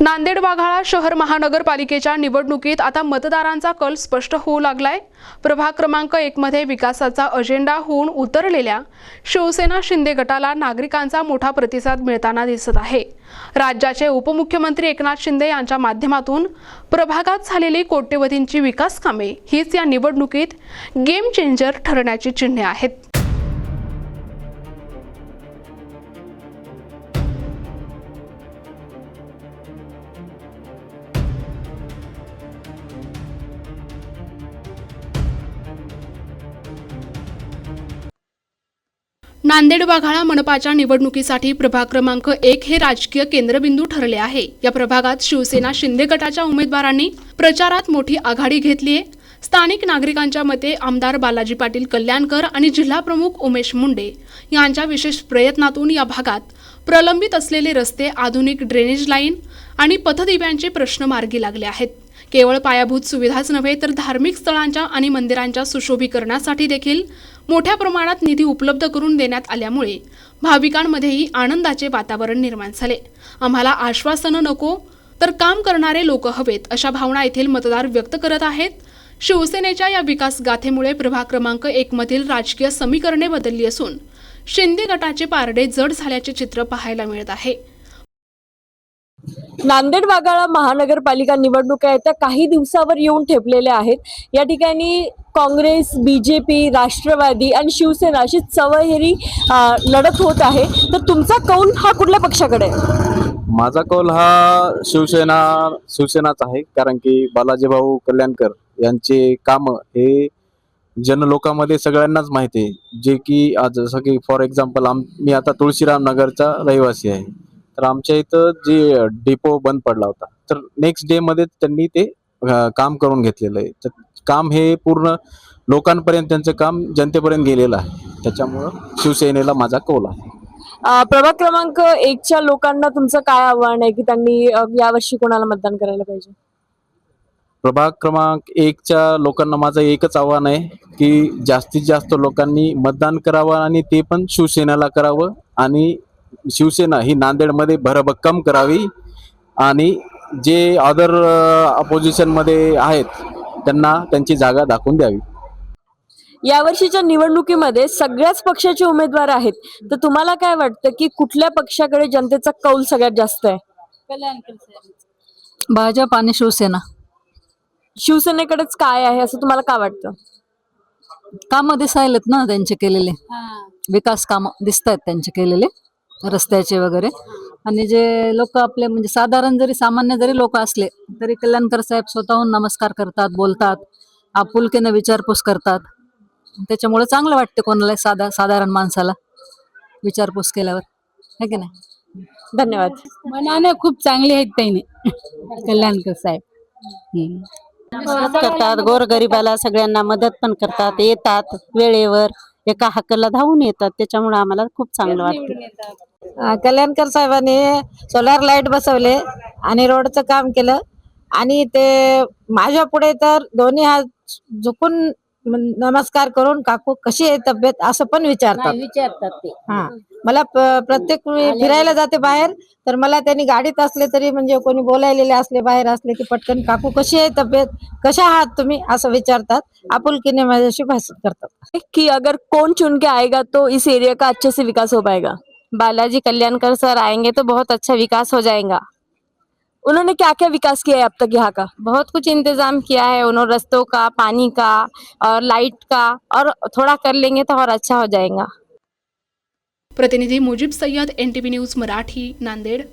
नांदेड वाघाळा शहर महानगरपालिकेच्या निवडणुकीत आता मतदारांचा कल स्पष्ट होऊ लागलाय। प्रभाग क्रमांक 1 मध्ये विकासाचा अजेंडा होऊन उतरलेल्या शिवसेना शिंदे गटाला नागरिकांचा मोठा प्रतिसाद मिळताना दिसत आहे। राज्याचे उपमुख्यमंत्री एकनाथ शिंदे यांच्या माध्यमातून प्रभागात झालेली कोट्यवधींची विकास कामे हीच या निवडणुकीत गेम चेंजर ठरण्याची चिन्हे आहेत। नांदेड वाघाळा मनपाच्या निवडणुकीसाठी प्रभाग क्रमांक 1 हे राजकीय केंद्रबिंदू ठरले आहे। या प्रभागात शिवसेना शिंदे गटाच्या उमेदवारांनी प्रचारात मोठी आघाडी घेतली आहे। स्थानिक नागरिकांच्या मते आमदार बालाजी पाटील कल्याणकर आणि जिल्हा प्रमुख उमेश मुंडे यांच्या विशेष प्रयत्नातून या भागात प्रलंबित असलेले रस्ते, आधुनिक ड्रेनेज लाईन आणि पथदिव्यांचे प्रश्न मार्गी लागले आहेत। केवळ पायाभूत सुविधाच नव्हे तर धार्मिक स्थळांच्या आणि मंदिरांच्या सुशोभीकरणासाठी देखील मोठ्या प्रमाणात निधी उपलब्ध करून देण्यात आल्यामुळे भाविकांमध्येही आनंदाचे वातावरण निर्माण झाले। आम्हाला आश्वासनं नको तर काम करणारे लोक हवेत अशा भावना येथील मतदार व्यक्त करत आहेत। शिवसेनेच्या या विकास गाथेमुळे प्रभाग क्रमांक 1 मधील राजकीय समीकरणे बदलली असून शिंदे गटाचे पारडे जड झाल्याचे चित्र पाहायला मिळत आहे। नांदेड वाघाळा महानगरपालिका निवडणुका येत्या काही दिवसावर येऊन ठेपलेल्या आहेत। या ठिकाणी काँग्रेस, बीजेपी, राष्ट्रवादी आणि शिवसेना अशी चवहेरी लढत होत आहे। तर तुमचा कौल हा कुठल्या पक्षाकडे आहे? माझा कौल हा शिवसेनाच आहे, कारण की बालाजी भाऊ कल्याणकर यांचे काम हे जनलोकांमध्ये सगळ्यांनाच माहिती आहे। जे की आज जसं की फॉर एक्झाम्पल मी आता तुळशीराम नगरचा रहिवासी आहे, तर आमच्या इथं जे डिपो बंद पडला होता, तर नेक्स्ट डे मध्ये त्यांनी ते काम करून घेतलेलं आहे। तर काम हे पूर्ण लोकांपर्यंत त्यांचं काम जनतेपर्यंत गेलेलं आहे। त्याच्यामुळं शिवसेनेला माझा कौल आहे। प्रभाग क्रमांक 1च्या लोकांना तुमचं काय आव्हान आहे की त्यांनी यावर्षी कोणाला मतदान करायला पाहिजे? प्रभाग क्रमांक 1च्या लोकांना माझं एकच आव्हान आहे की जास्तीत जास्त लोकांनी मतदान करावं आणि ते पण शिवसेनेला करावं आणि शिवसेना ही नांदेडमध्ये भरभक्कम करावी आणि जे अदर अपोजिशन मध्ये आहेत त्यांना त्यांची जागा दाखवून द्यावी। यावर्षीच्या निवडणुकीमध्ये सगळ्याच पक्षाचे उमेदवार आहेत, तर तुम्हाला काय वाटतं की कुठल्या पक्षाकडे जनतेचा कौल सगळ्यात जास्त आहे? भाजप आणि शिवसेना। शिवसेनेकडेच काय आहे असं तुम्हाला का वाटतं? काम दिसायलेत ना त्यांचे केलेले, विकास काम दिसत आहेत त्यांचे केलेले, रस्त्याचे वगैरे। आणि जे लोक आपले म्हणजे साधारण जरी सामान्य जरी लोक असले तरी कल्याणकर साहेब स्वतःहून नमस्कार करतात, बोलतात, आपुलकीने विचारपूस करतात। त्याच्यामुळे चांगलं वाटतं कोणाला साधारण माणसाला विचारपूस केल्यावर, है की नाही? धन्यवाद। मनाने खूप चांगले आहेत त्यांनी कल्याणकर साहेब। मदत करतात, गोरगरिबाला सगळ्यांना मदत पण करतात, येतात वेळेवर, एका हाकेला धावून येतात। त्याच्यामुळे आम्हाला खूप चांगलं वाटतं। कल्याणकर साहेबांनी सोलार लाईट बसवले आणि रोडचं काम केलं आणि ते माझ्या पुढे तर दोन्ही हात झुकून नमस्कार करून काकू कशी आहे तब्येत असं पण विचारतात ते। हा, मला प्रत्येक फिरायला जाते बाहेर, तर मला त्यांनी गाडीत असले तरी म्हणजे कोणी बोलायलेले असले बाहेर असले की पटकन काकू कशी आहे तब्येत, कशा आहात तुम्ही असं विचारतात, आपुलकीने माझ्याशी भाषण करतात। कि अगर कौन चुन के आएगा तो इस एरिया का अच्छे से विकास हो पाएगा? बालाजी कल्याणकर सर आएंगे तो बहुत अच्छा विकास हो जाएगा। उन्होंने क्या क्या विकास किया है अब तक यहाँ का? बहुत कुछ इंतजाम किया है उन्होंने, रस्तों का, पानी का और लाइट का, और थोड़ा कर लेंगे तो और अच्छा हो जाएगा। प्रतिनिधी मुजीब सय्यद, NTV न्यूज मराठी, नांदेड।